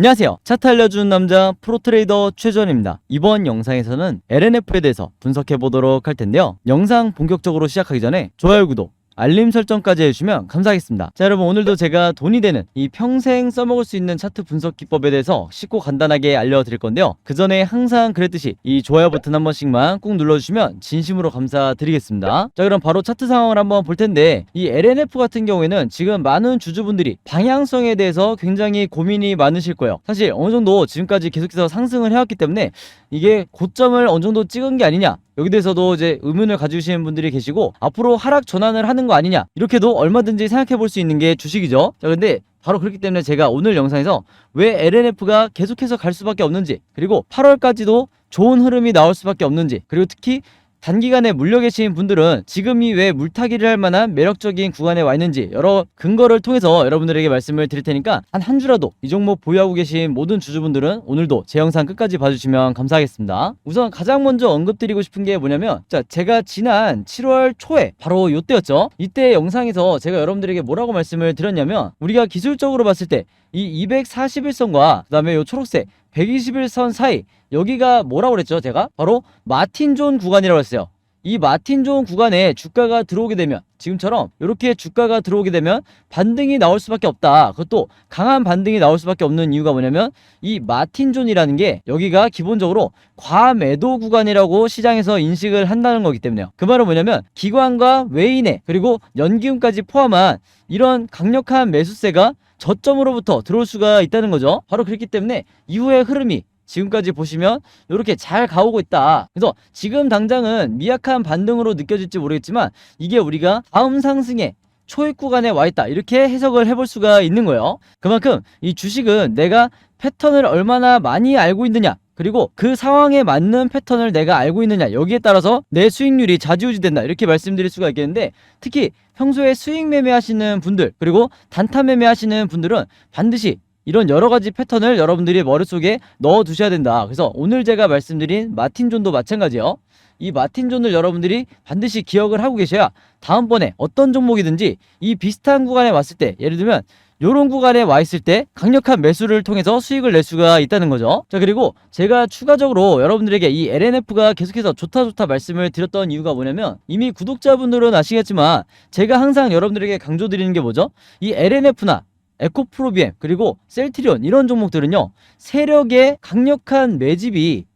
안녕하세요. 차트 알려주는 남자 프로트레이더 최전입니다. 이번 영상에서는 LNF에 대해서 분석해 보도록 할 텐데요. 영상 본격적으로 시작하기 전에 좋아요, 구독, 알림 설정까지 해주시면 감사하겠습니다. 자, 여러분, 오늘도 제가 돈이 되는 이 평생 써먹을 수 있는 차트 분석 기법에 대해서 쉽고 간단하게 알려드릴 건데요. 그 전에 항상 그랬듯이 이 좋아요 버튼 한 번씩만 꾹 눌러주시면 진심으로 감사드리겠습니다. 자, 그럼 바로 차트 상황을 한번 볼 텐데, 이 LNF 같은 경우에는 지금 많은 주주분들이 방향성에 대해서 굉장히 고민이 많으실 거예요. 사실 어느 정도 지금까지 계속해서 상승을 해왔기 때문에 이게 고점을 어느 정도 찍은 게 아니냐, 여기 대해서도 이제 의문을 가지시는 분들이 계시고, 앞으로 하락 전환을 하는 거 아니냐, 이렇게도 얼마든지 생각해 볼 수 있는 게 주식이죠. 자, 근데 바로 그렇기 때문에 제가 오늘 영상에서 왜 LNF가 계속해서 갈 수밖에 없는지, 그리고 8월까지도 좋은 흐름이 나올 수밖에 없는지, 그리고 특히 단기간에 물려 계신 분들은 지금이 왜 물타기를 할 만한 매력적인 구간에 와 있는지 여러 근거를 통해서 여러분들에게 말씀을 드릴 테니까 한 주라도 이 종목 보유하고 계신 모든 주주분들은 오늘도 제 영상 끝까지 봐주시면 감사하겠습니다. 우선 가장 먼저 언급드리고 싶은 게 뭐냐면, 자, 제가 지난 7월 초에 바로 이때였죠. 이때 영상에서 제가 여러분들에게 뭐라고 말씀을 드렸냐면, 우리가 기술적으로 봤을 때 이 241선과 그 다음에 요 초록색 121선 사이, 여기가 뭐라고 그랬죠? 제가 바로 마틴존 구간이라고 했어요. 이 마틴존 구간에 주가가 들어오게 되면, 지금처럼 이렇게 주가가 들어오게 되면 반등이 나올 수밖에 없다. 그것도 강한 반등이 나올 수밖에 없는 이유가 뭐냐면, 이 마틴존이라는 게 여기가 기본적으로 과매도 구간이라고 시장에서 인식을 한다는 거기 때문에요. 그 말은 뭐냐면, 기관과 외인의 그리고 연기금까지 포함한 이런 강력한 매수세가 저점으로부터 들어올 수가 있다는 거죠. 바로 그렇기 때문에 이후의 흐름이 지금까지 보시면 이렇게 잘 가오고 있다. 그래서 지금 당장은 미약한 반등으로 느껴질지 모르겠지만, 이게 우리가 다음 상승의 초입 구간에 와 있다, 이렇게 해석을 해볼 수가 있는 거예요. 그만큼 이 주식은 내가 패턴을 얼마나 많이 알고 있느냐, 그리고 그 상황에 맞는 패턴을 내가 알고 있느냐, 여기에 따라서 내 수익률이 좌지우지 된다, 이렇게 말씀드릴 수가 있겠는데, 특히 평소에 수익 매매 하시는 분들, 그리고 단타 매매 하시는 분들은 반드시 이런 여러가지 패턴을 여러분들이 머릿속에 넣어 두셔야 된다. 그래서 오늘 제가 말씀드린 마틴존도 마찬가지예요. 이 마틴존을 여러분들이 반드시 기억을 하고 계셔야 다음번에 어떤 종목이든지 이 비슷한 구간에 왔을 때, 예를 들면 요런 구간에 와 있을 때 강력한 매수를 통해서 수익을 낼 수가 있다는 거죠. 자, 그리고 제가 추가적으로 여러분들에게 이 LNF가 계속해서 좋다 말씀을 드렸던 이유가 뭐냐면, 이미 구독자분들은 아시겠지만 제가 항상 여러분들에게 강조드리는 게 뭐죠? 이 LNF나 에코프로비엠 그리고 셀트리온, 이런 종목들은요, 세력의 강력한 매집이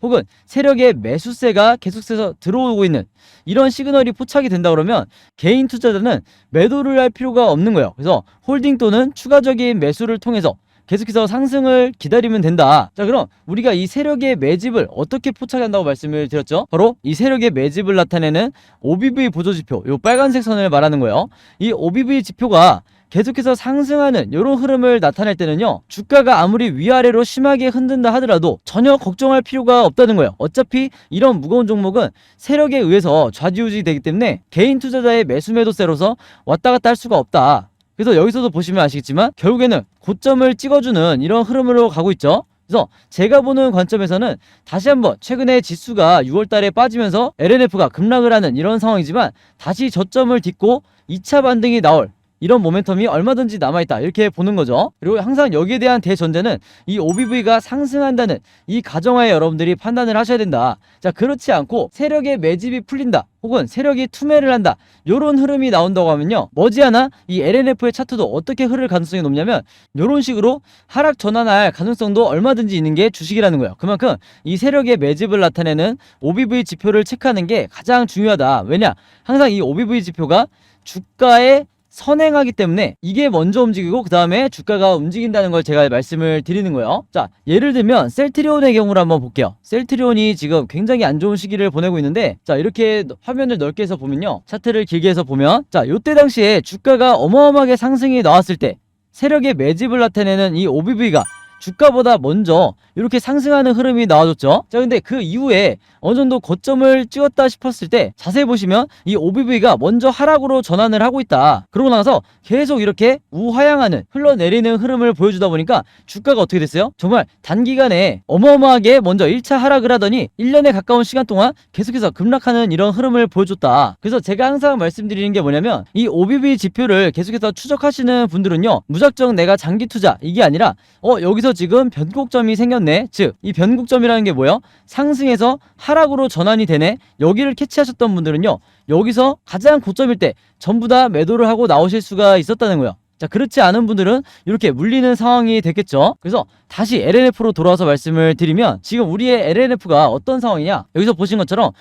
혹은 세력의 매수세가 계속해서 들어오고 있는 이런 시그널이 포착이 된다 그러면 개인 투자자는 매도를 할 필요가 없는 거예요. 그래서 홀딩 또는 추가적인 매수를 통해서 계속해서 상승을 기다리면 된다. 자, 그럼 우리가 이 세력의 매집을 어떻게 포착한다고 말씀을 드렸죠? 바로 이 세력의 매집을 나타내는 OBV 보조지표, 요 빨간색 선을 말하는 거예요. 이 OBV 지표가 계속해서 상승하는 이런 흐름을 나타낼 때는요, 주가가 아무리 위아래로 심하게 흔든다 하더라도 전혀 걱정할 필요가 없다는 거예요. 어차피 이런 무거운 종목은 세력에 의해서 좌지우지 되기 때문에 개인 투자자의 매수 매도세로서 왔다 갔다 할 수가 없다. 그래서 여기서도 보시면 아시겠지만 결국에는 고점을 찍어주는 이런 흐름으로 가고 있죠. 그래서 제가 보는 관점에서는 다시 한번 최근에 지수가 6월달에 빠지면서 LNF가 급락을 하는 이런 상황이지만, 다시 저점을 딛고 2차 반등이 나올 이런 모멘텀이 얼마든지 남아있다, 이렇게 보는 거죠. 그리고 항상 여기에 대한 대전제는 이 OBV가 상승한다는 이 가정하에 여러분들이 판단을 하셔야 된다. 자, 그렇지 않고 세력의 매집이 풀린다, 혹은 세력이 투매를 한다, 요런 흐름이 나온다고 하면요, 머지않아 이 LNF의 차트도 어떻게 흐를 가능성이 높냐면, 요런 식으로 하락 전환할 가능성도 얼마든지 있는 게 주식이라는 거예요. 그만큼 이 세력의 매집을 나타내는 OBV 지표를 체크하는 게 가장 중요하다. 왜냐? 항상 이 OBV 지표가 주가의 선행하기 때문에 이게 먼저 움직이고 그 다음에 주가가 움직인다는 걸 제가 말씀을 드리는 거예요. 자, 예를 들면 셀트리온의 경우를 한번 볼게요. 셀트리온이 지금 굉장히 안 좋은 시기를 보내고 있는데, 자, 이렇게 화면을 넓게 해서 보면요, 차트를 길게 해서 보면, 자, 요때 당시에 주가가 어마어마하게 상승이 나왔을 때 세력의 매집을 나타내는 이 OBV가 주가보다 먼저 이렇게 상승하는 흐름이 나와줬죠. 자, 근데 그 이후에 어느 정도 고점을 찍었다 싶었을 때 자세히 보시면 이 OBV가 먼저 하락으로 전환을 하고 있다. 그러고 나서 계속 이렇게 우하향하는 흘러내리는 흐름을 보여주다 보니까 주가가 어떻게 됐어요? 정말 단기간에 어마어마하게 먼저 1차 하락을 하더니 1년에 가까운 시간 동안 계속해서 급락하는 이런 흐름을 보여줬다. 그래서 제가 항상 말씀드리는 게 뭐냐면 이 OBV 지표를 계속해서 추적하시는 분들은요, 무작정 내가 장기 투자 이게 아니라 여기서 지금 변곡점이 생겼네. 즉 이 변곡점이라는 게 뭐예요? 상승해서 하락으로 전환이 되네. 여기를 캐치하셨던 분들은요, 여기서 가장 고점일 때 전부 다 매도를 하고 나오실 수가 있었다는 거예요. 자, 그렇지 않은 분들은 이렇게 물리는 상황이 됐겠죠. 그래서 다시 LNF로 돌아와서 말씀을 드리면 지금 우리의 LNF가 어떤 상황이냐, 여기서 보신 것처럼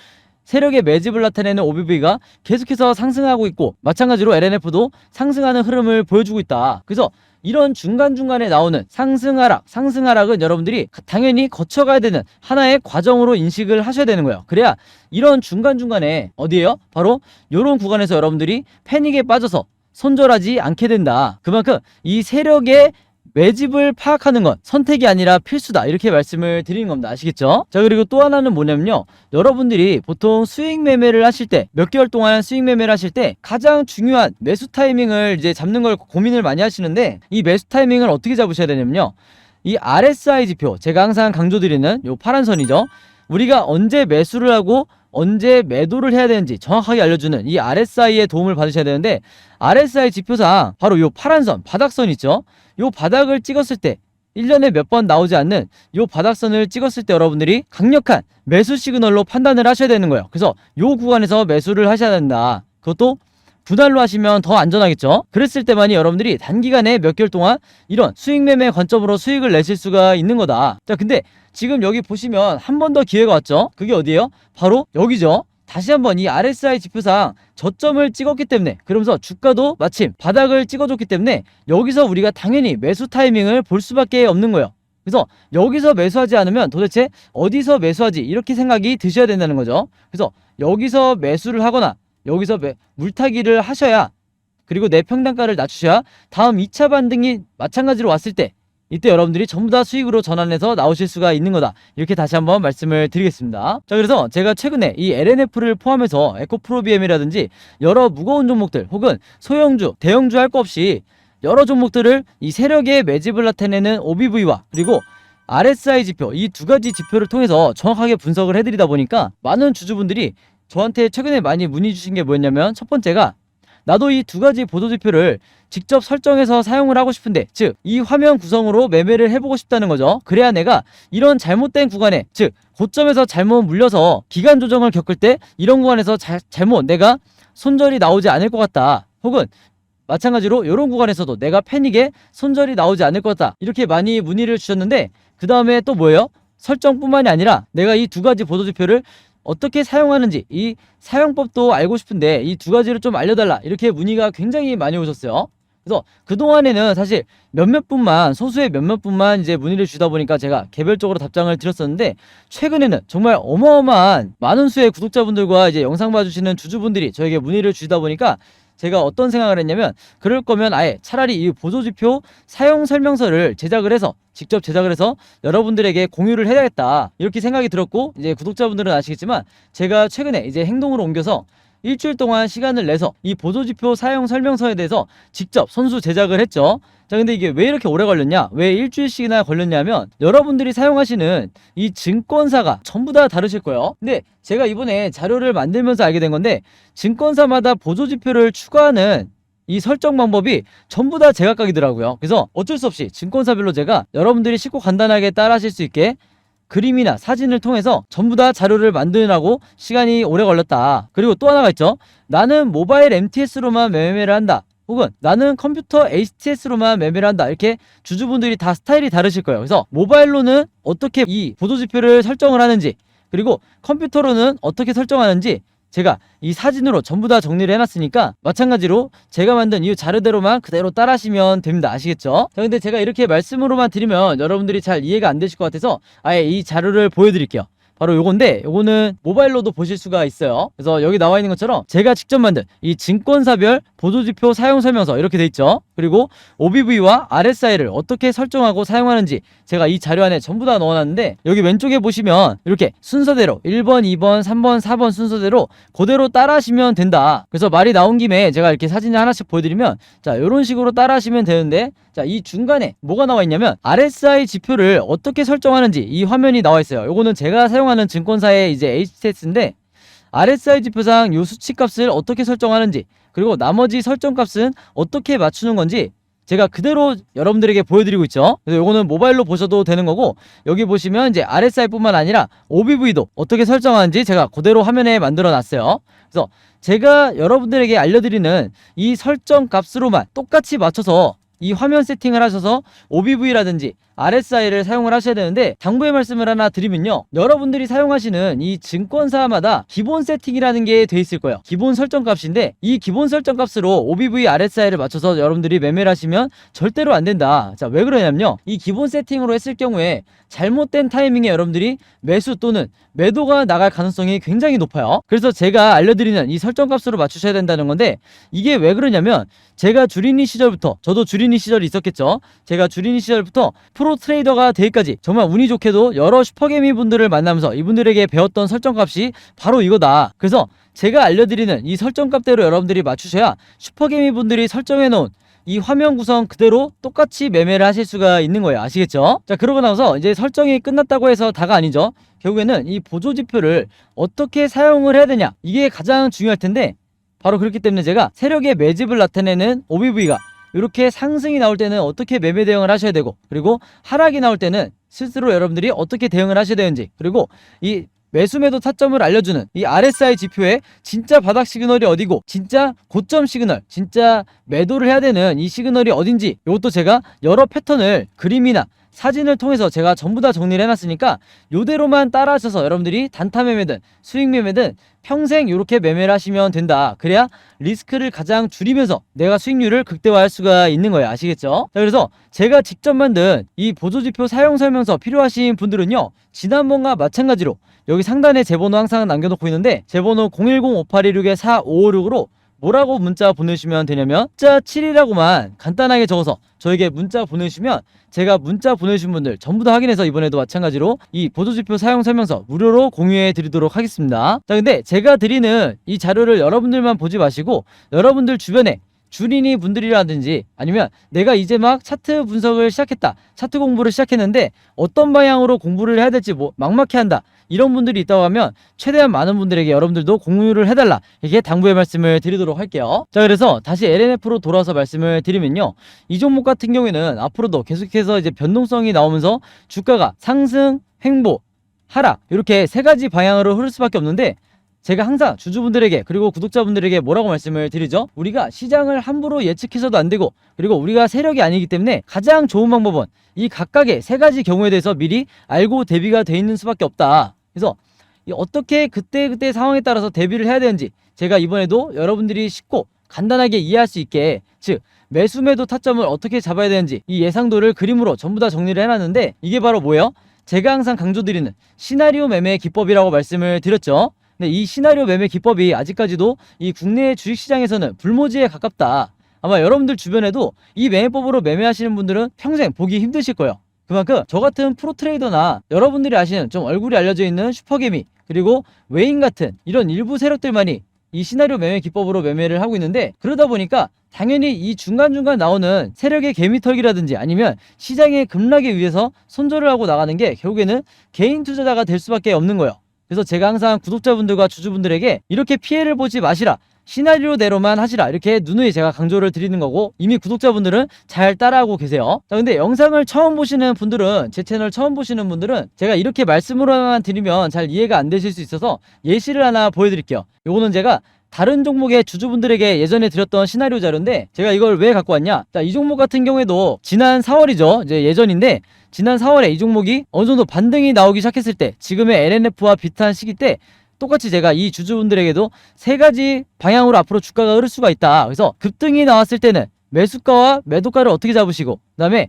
세력의 매집을 나타내는 OBV가 계속해서 상승하고 있고, 마찬가지로 LNF도 상승하는 흐름을 보여주고 있다. 그래서 이런 중간중간에 나오는 상승하락은 여러분들이 당연히 거쳐가야 되는 하나의 과정으로 인식을 하셔야 되는 거예요. 그래야 이런 중간중간에 어디에요? 바로 이런 구간에서 여러분들이 패닉에 빠져서 손절하지 않게 된다. 그만큼 이 세력의 매집을 파악하는 건 선택이 아니라 필수다, 이렇게 말씀을 드리는 겁니다. 아시겠죠? 자, 그리고 또 하나는 뭐냐면요, 여러분들이 보통 수익 매매를 하실 때, 몇 개월 동안 수익 매매를 하실 때 가장 중요한 매수 타이밍을 이제 잡는 걸 고민을 많이 하시는데, 이 매수 타이밍을 어떻게 잡으셔야 되냐면요, 이 RSI 지표, 제가 항상 강조드리는 요 파란 선이죠. 우리가 언제 매수를 하고 언제 매도를 해야 되는지 정확하게 알려주는 이 RSI의 도움을 받으셔야 되는데, RSI 지표상 바로 요 파란 선, 바닥선 있죠? 요 바닥을 찍었을 때, 1년에 몇 번 나오지 않는 요 바닥선을 찍었을 때 여러분들이 강력한 매수 시그널로 판단을 하셔야 되는 거예요. 그래서 요 구간에서 매수를 하셔야 된다. 그것도 분할로 하시면 더 안전하겠죠. 그랬을 때만이 여러분들이 단기간에 몇 개월 동안 이런 수익 매매 관점으로 수익을 내실 수가 있는 거다. 자, 근데 지금 여기 보시면 한 번 더 기회가 왔죠. 그게 어디예요? 바로 여기죠. 다시 한번 이 RSI 지표상 저점을 찍었기 때문에, 그러면서 주가도 마침 바닥을 찍어줬기 때문에 여기서 우리가 당연히 매수 타이밍을 볼 수밖에 없는 거예요. 그래서 여기서 매수하지 않으면 도대체 어디서 매수하지, 이렇게 생각이 드셔야 된다는 거죠. 그래서 여기서 매수를 하거나 여기서 물타기를 하셔야, 그리고 내 평단가를 낮추셔야 다음 2차 반등이 마찬가지로 왔을 때, 이때 여러분들이 전부 다 수익으로 전환해서 나오실 수가 있는 거다, 이렇게 다시 한번 말씀을 드리겠습니다. 자, 그래서 제가 최근에 이 LNF를 포함해서 에코프로비엠이라든지 여러 무거운 종목들 혹은 소형주, 대형주 할 거 없이 여러 종목들을 이 세력의 매집을 나타내는 OBV와 그리고 RSI 지표, 이 두 가지 지표를 통해서 정확하게 분석을 해드리다 보니까 많은 주주분들이 저한테 최근에 많이 문의 주신 게 뭐였냐면, 첫 번째가 나도 이 두 가지 보도지표를 직접 설정해서 사용을 하고 싶은데, 즉 이 화면 구성으로 매매를 해보고 싶다는 거죠. 그래야 내가 이런 잘못된 구간에, 즉 고점에서 잘못 물려서 기간 조정을 겪을 때 이런 구간에서 잘못 내가 손절이 나오지 않을 것 같다, 혹은 마찬가지로 이런 구간에서도 내가 패닉에 손절이 나오지 않을 것 같다, 이렇게 많이 문의를 주셨는데, 그 다음에 또 뭐예요? 설정뿐만이 아니라 내가 이 두 가지 보도지표를 어떻게 사용하는지 이 사용법도 알고 싶은데 이 두 가지를 좀 알려달라, 이렇게 문의가 굉장히 많이 오셨어요. 그래서 그동안에는 사실 소수의 몇몇 분만 이제 문의를 주다 보니까 제가 개별적으로 답장을 드렸었는데, 최근에는 정말 어마어마한 많은 수의 구독자분들과 이제 영상 봐주시는 주주분들이 저에게 문의를 주다 보니까 제가 어떤 생각을 했냐면, 그럴 거면 아예 차라리 이 보조지표 사용 설명서를 직접 제작을 해서 여러분들에게 공유를 해야겠다, 이렇게 생각이 들었고, 이제 구독자분들은 아시겠지만 제가 최근에 이제 행동으로 옮겨서 일주일 동안 시간을 내서 이 보조지표 사용 설명서에 대해서 직접 손수 제작을 했죠. 자, 근데 이게 왜 이렇게 오래 걸렸냐, 왜 일주일씩이나 걸렸냐면, 여러분들이 사용하시는 이 증권사가 전부 다 다르실 거예요. 근데 제가 이번에 자료를 만들면서 알게 된 건데, 증권사마다 보조지표를 추가하는 이 설정 방법이 전부 다 제각각이더라고요. 그래서 어쩔 수 없이 증권사별로 제가 여러분들이 쉽고 간단하게 따라 하실 수 있게 그림이나 사진을 통해서 전부 다 자료를 만드느라고 시간이 오래 걸렸다. 그리고 또 하나가 있죠. 나는 모바일 MTS로만 매매를 한다, 혹은 나는 컴퓨터 HTS로만 매매를 한다, 이렇게 주주분들이 다 스타일이 다르실 거예요. 그래서 모바일로는 어떻게 이 보도지표를 설정을 하는지, 그리고 컴퓨터로는 어떻게 설정하는지 제가 이 사진으로 전부 다 정리를 해놨으니까 마찬가지로 제가 만든 이 자료대로만 그대로 따라하시면 됩니다. 아시겠죠? 자, 근데 제가 이렇게 말씀으로만 드리면 여러분들이 잘 이해가 안 되실 것 같아서 아예 이 자료를 보여드릴게요. 바로 요건데, 요거는 모바일로도 보실 수가 있어요. 그래서 여기 나와 있는 것처럼 제가 직접 만든 이 증권사별 보조지표 사용 설명서, 이렇게 돼 있죠. 그리고 OBV와 RSI를 어떻게 설정하고 사용하는지 제가 이 자료 안에 전부 다 넣어놨는데, 여기 왼쪽에 보시면 이렇게 순서대로 1번, 2번, 3번, 4번 순서대로 그대로 따라 하시면 된다. 그래서 말이 나온 김에 제가 이렇게 사진을 하나씩 보여드리면, 자, 이런 식으로 따라 하시면 되는데, 자, 이 중간에 뭐가 나와 있냐면 RSI 지표를 어떻게 설정하는지 이 화면이 나와 있어요. 요거는 제가 사용하는 증권사의 이제 HTS인데, RSI 지표상 요 수치값을 어떻게 설정하는지, 그리고 나머지 설정값은 어떻게 맞추는 건지 제가 그대로 여러분들에게 보여드리고 있죠. 그래서 요거는 모바일로 보셔도 되는 거고, 여기 보시면 이제 RSI 뿐만 아니라 OBV도 어떻게 설정하는지 제가 그대로 화면에 만들어 놨어요. 그래서 제가 여러분들에게 알려드리는 이 설정 값으로만 똑같이 맞춰서 이 화면 세팅을 하셔서 OBV라든지 RSI를 사용을 하셔야 되는데, 당부의 말씀을 하나 드리면요, 여러분들이 사용하시는 이 증권사마다 기본 세팅이라는 게 돼 있을 거예요. 기본 설정 값인데, 이 기본 설정 값으로 OBV, RSI를 맞춰서 여러분들이 매매를 하시면 절대로 안 된다. 자, 왜 그러냐면요, 이 기본 세팅으로 했을 경우에 잘못된 타이밍에 여러분들이 매수 또는 매도가 나갈 가능성이 굉장히 높아요. 그래서 제가 알려드리는 이 설정 값으로 맞추셔야 된다는 건데, 이게 왜 그러냐면, 제가 주린이 시절부터, 저도 주린이 시절이 있었겠죠. 제가 주린이 시절부터 프로 트레이더가 되기까지 정말 운이 좋게도 여러 슈퍼개미 분들을 만나면서 이분들에게 배웠던 설정값이 바로 이거다. 그래서 제가 알려드리는 이 설정값대로 여러분들이 맞추셔야 슈퍼개미 분들이 설정해놓은 이 화면 구성 그대로 똑같이 매매를 하실 수가 있는 거예요. 아시겠죠? 자, 그러고 나서 이제 설정이 끝났다고 해서 다가 아니죠. 결국에는 이 보조지표를 어떻게 사용을 해야 되냐, 이게 가장 중요할 텐데, 바로 그렇기 때문에 제가 세력의 매집을 나타내는 OBV가 이렇게 상승이 나올 때는 어떻게 매매 대응을 하셔야 되고, 그리고 하락이 나올 때는 스스로 여러분들이 어떻게 대응을 하셔야 되는지, 그리고 이 매수 매도 타점을 알려주는 이 RSI 지표의 진짜 바닥 시그널이 어디고, 진짜 고점 시그널, 진짜 매도를 해야 되는 이 시그널이 어딘지, 이것도 제가 여러 패턴을 그림이나 사진을 통해서 제가 전부 다 정리를 해놨으니까 요대로만 따라하셔서 여러분들이 단타 매매든 수익 매매든 평생 이렇게 매매를 하시면 된다. 그래야 리스크를 가장 줄이면서 내가 수익률을 극대화할 수가 있는 거예요. 아시겠죠? 자, 그래서 제가 직접 만든 이 보조지표 사용 설명서 필요하신 분들은요, 지난번과 마찬가지로 여기 상단에 제 번호 항상 남겨놓고 있는데, 제 번호 010-5816-4556으로 뭐라고 문자 보내주시면 되냐면, 숫자 7이라고만 간단하게 적어서 저에게 문자 보내주시면 제가 문자 보내주신 분들 전부 다 확인해서 이번에도 마찬가지로 이 보조지표 사용 설명서 무료로 공유해 드리도록 하겠습니다. 자, 근데 제가 드리는 이 자료를 여러분들만 보지 마시고, 여러분들 주변에 주린이 분들이라든지, 아니면 내가 이제 막 차트 분석을 시작했다, 차트 공부를 시작했는데 어떤 방향으로 공부를 해야 될지 막막해한다, 이런 분들이 있다고 하면 최대한 많은 분들에게 여러분들도 공유를 해달라, 이게 당부의 말씀을 드리도록 할게요. 자, 그래서 다시 LNF로 돌아와서 말씀을 드리면요, 이 종목 같은 경우에는 앞으로도 계속해서 이제 변동성이 나오면서 주가가 상승, 횡보, 하락, 이렇게 세 가지 방향으로 흐를 수밖에 없는데, 제가 항상 주주분들에게 그리고 구독자분들에게 뭐라고 말씀을 드리죠? 우리가 시장을 함부로 예측해서도 안 되고, 그리고 우리가 세력이 아니기 때문에 가장 좋은 방법은 이 각각의 세 가지 경우에 대해서 미리 알고 대비가 돼 있는 수밖에 없다. 그래서 어떻게 그때 상황에 따라서 대비를 해야 되는지 제가 이번에도 여러분들이 쉽고 간단하게 이해할 수 있게, 즉 매수 매도 타점을 어떻게 잡아야 되는지 이 예상도를 그림으로 전부 다 정리를 해놨는데, 이게 바로 뭐예요? 제가 항상 강조드리는 시나리오 매매 기법이라고 말씀을 드렸죠. 근데 이 시나리오 매매 기법이 아직까지도 이 국내 주식시장에서는 불모지에 가깝다. 아마 여러분들 주변에도 이 매매법으로 매매하시는 분들은 평생 보기 힘드실 거예요. 그만큼 저 같은 프로 트레이더나 여러분들이 아시는 좀 얼굴이 알려져 있는 슈퍼개미, 그리고 외인 같은 이런 일부 세력들만이 이 시나리오 매매 기법으로 매매를 하고 있는데, 그러다 보니까 당연히 이 중간중간 나오는 세력의 개미털기라든지 아니면 시장의 급락에 위해서 손절을 하고 나가는 게 결국에는 개인 투자자가 될 수밖에 없는 거예요. 그래서 제가 항상 구독자분들과 주주분들에게 이렇게 피해를 보지 마시라, 시나리오대로만 하시라, 이렇게 누누이 제가 강조를 드리는 거고, 이미 구독자분들은 잘 따라하고 계세요. 자, 근데 영상을 처음 보시는 분들은, 제 채널 처음 보시는 분들은 제가 이렇게 말씀으로만 드리면 잘 이해가 안 되실 수 있어서 예시를 하나 보여드릴게요. 요거는 제가 다른 종목의 주주분들에게 예전에 드렸던 시나리오 자료인데, 제가 이걸 왜 갖고 왔냐, 자, 이 종목 같은 경우에도 지난 4월이죠 이제 예전인데, 지난 4월에 이 종목이 어느 정도 반등이 나오기 시작했을 때, 지금의 LNF와 비슷한 시기 때 똑같이 제가 이 주주분들에게도 세 가지 방향으로 앞으로 주가가 흐를 수가 있다. 그래서 급등이 나왔을 때는 매수가와 매도가를 어떻게 잡으시고, 그 다음에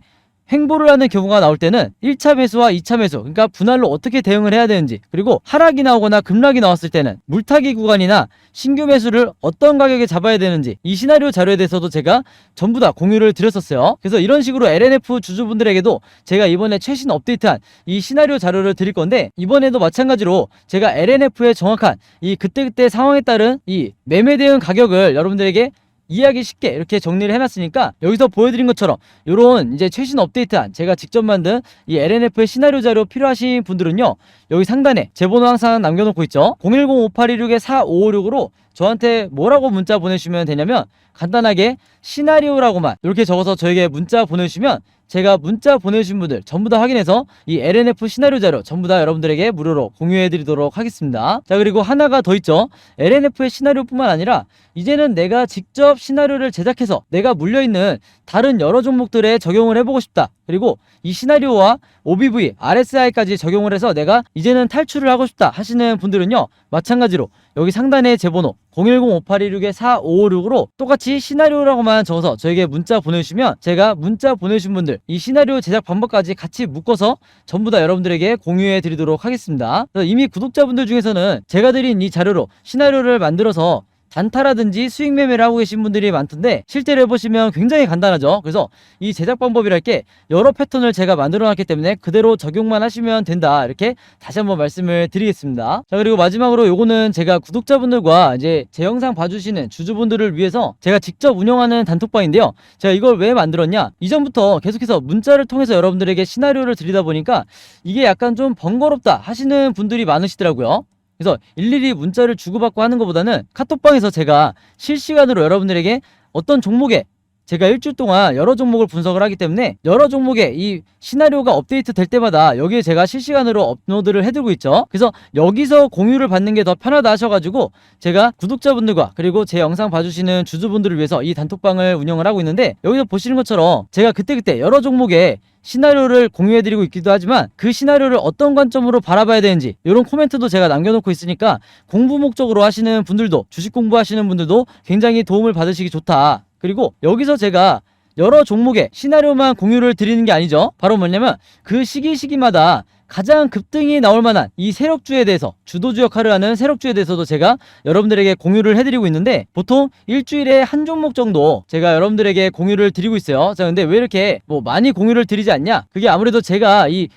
횡보를 하는 경우가 나올 때는 1차 매수와 2차 매수, 그러니까 분할로 어떻게 대응을 해야 되는지, 그리고 하락이 나오거나 급락이 나왔을 때는 물타기 구간이나 신규 매수를 어떤 가격에 잡아야 되는지, 이 시나리오 자료에 대해서도 제가 전부 다 공유를 드렸었어요. 그래서 이런 식으로 LNF 주주분들에게도 제가 이번에 최신 업데이트한 이 시나리오 자료를 드릴 건데, 이번에도 마찬가지로 제가 LNF의 정확한 이 그때그때 상황에 따른 이 매매 대응 가격을 여러분들에게 이해하기 쉽게 이렇게 정리를 해놨으니까, 여기서 보여드린 것처럼 요런 이제 최신 업데이트한 제가 직접 만든 이 LNF의 시나리오 자료 필요하신 분들은요, 여기 상단에 제 번호 항상 남겨놓고 있죠. 010-5816-4556으로 저한테 뭐라고 문자 보내주시면 되냐면, 간단하게 시나리오라고만 이렇게 적어서 저에게 문자 보내주시면 제가 문자 보내주신 분들 전부 다 확인해서 이 LNF 시나리오 자료 전부 다 여러분들에게 무료로 공유해드리도록 하겠습니다. 자, 그리고 하나가 더 있죠. LNF의 시나리오뿐만 아니라 이제는 내가 직접 시나리오를 제작해서 내가 물려있는 다른 여러 종목들에 적용을 해보고 싶다. 그리고 이 시나리오와 OBV, RSI까지 적용을 해서 내가 이제는 탈출을 하고 싶다 하시는 분들은요, 마찬가지로 여기 상단에 제 번호 010-5816-4556으로 똑같이 시나리오라고만 적어서 저에게 문자 보내주시면 제가 문자 보내주신 분들 이 시나리오 제작 방법까지 같이 묶어서 전부 다 여러분들에게 공유해 드리도록 하겠습니다. 이미 구독자분들 중에서는 제가 드린 이 자료로 시나리오를 만들어서 단타라든지 수익 매매를 하고 계신 분들이 많던데, 실제로 해보시면 굉장히 간단하죠. 그래서 이 제작 방법이랄 게 여러 패턴을 제가 만들어 놨기 때문에 그대로 적용만 하시면 된다, 이렇게 다시 한번 말씀을 드리겠습니다. 자, 그리고 마지막으로 요거는 제가 구독자분들과 이제 제 영상 봐주시는 주주분들을 위해서 제가 직접 운영하는 단톡방인데요, 제가 이걸 왜 만들었냐, 이전부터 계속해서 문자를 통해서 여러분들에게 시나리오를 드리다 보니까 이게 약간 좀 번거롭다 하시는 분들이 많으시더라고요. 그래서 일일이 문자를 주고받고 하는 것보다는 카톡방에서 제가 실시간으로 여러분들에게 어떤 종목에 제가 일주일 동안 여러 종목을 분석을 하기 때문에 여러 종목에 이 시나리오가 업데이트 될 때마다 여기에 제가 실시간으로 업로드를 해두고 있죠. 그래서 여기서 공유를 받는 게 더 편하다 하셔가지고 제가 구독자분들과 그리고 제 영상 봐주시는 주주분들을 위해서 이 단톡방을 운영을 하고 있는데, 여기서 보시는 것처럼 제가 그때그때 여러 종목에 시나리오를 공유해드리고 있기도 하지만 그 시나리오를 어떤 관점으로 바라봐야 되는지 이런 코멘트도 제가 남겨놓고 있으니까 공부 목적으로 하시는 분들도, 주식 공부하시는 분들도 굉장히 도움을 받으시기 좋다. 그리고 여기서 제가 여러 종목의 시나리오만 공유를 드리는 게 아니죠. 바로 뭐냐면 그 시기마다 가장 급등이 나올 만한 이 세력주에 대해서, 주도주 역할을 하는 세력주에 대해서도 제가 여러분들에게 공유를 해드리고 있는데, 보통 일주일에 한 종목 정도 제가 여러분들에게 공유를 드리고 있어요. 자, 근데 왜 이렇게 많이 공유를 드리지 않냐? 그게 아무래도 제가 이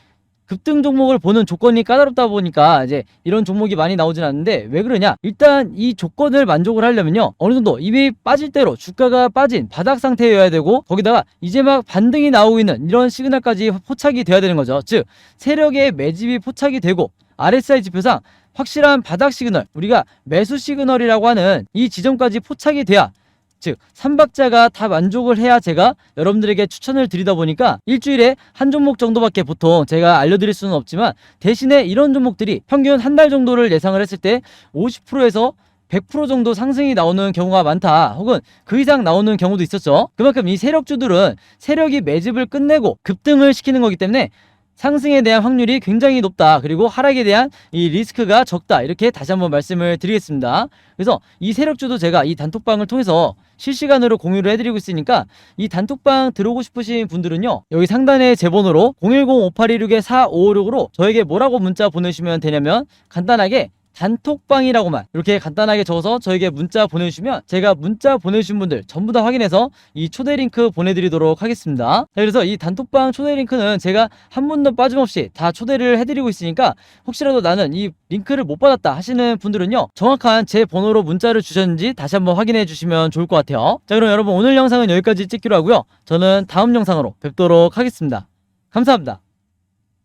급등 종목을 보는 조건이 까다롭다 보니까 이제 이런 종목이 많이 나오진 않는데, 왜 그러냐, 일단 이 조건을 만족을 하려면요, 어느 정도 이미 빠질 대로 주가가 빠진 바닥 상태여야 되고, 거기다가 이제 막 반등이 나오고 있는 이런 시그널까지 포착이 돼야 되는 거죠. 즉 세력의 매집이 포착이 되고 RSI 지표상 확실한 바닥 시그널, 우리가 매수 시그널이라고 하는 이 지점까지 포착이 돼야, 즉 3박자가 다 만족을 해야 제가 여러분들에게 추천을 드리다 보니까 일주일에 한 종목 정도밖에 보통 제가 알려드릴 수는 없지만, 대신에 이런 종목들이 평균 한 달 정도를 예상을 했을 때 50%에서 100% 정도 상승이 나오는 경우가 많다, 혹은 그 이상 나오는 경우도 있었죠. 그만큼 이 세력주들은 세력이 매집을 끝내고 급등을 시키는 거기 때문에 상승에 대한 확률이 굉장히 높다, 그리고 하락에 대한 이 리스크가 적다, 이렇게 다시 한번 말씀을 드리겠습니다. 그래서 이 세력주도 제가 이 단톡방을 통해서 실시간으로 공유를 해드리고 있으니까 이 단톡방 들어오고 싶으신 분들은요, 여기 상단에 제 번호로 010-5816-4556으로 저에게 뭐라고 문자 보내주시면 되냐면, 간단하게 단톡방이라고만 이렇게 간단하게 적어서 저에게 문자 보내주시면 제가 문자 보내주신 분들 전부 다 확인해서 이 초대 링크 보내드리도록 하겠습니다. 그래서 이 단톡방 초대 링크는 제가 한 분도 빠짐없이 다 초대를 해드리고 있으니까, 혹시라도 나는 이 링크를 못 받았다 하시는 분들은요, 정확한 제 번호로 문자를 주셨는지 다시 한번 확인해 주시면 좋을 것 같아요. 자, 그럼 여러분 오늘 영상은 여기까지 찍기로 하고요, 저는 다음 영상으로 뵙도록 하겠습니다. 감사합니다.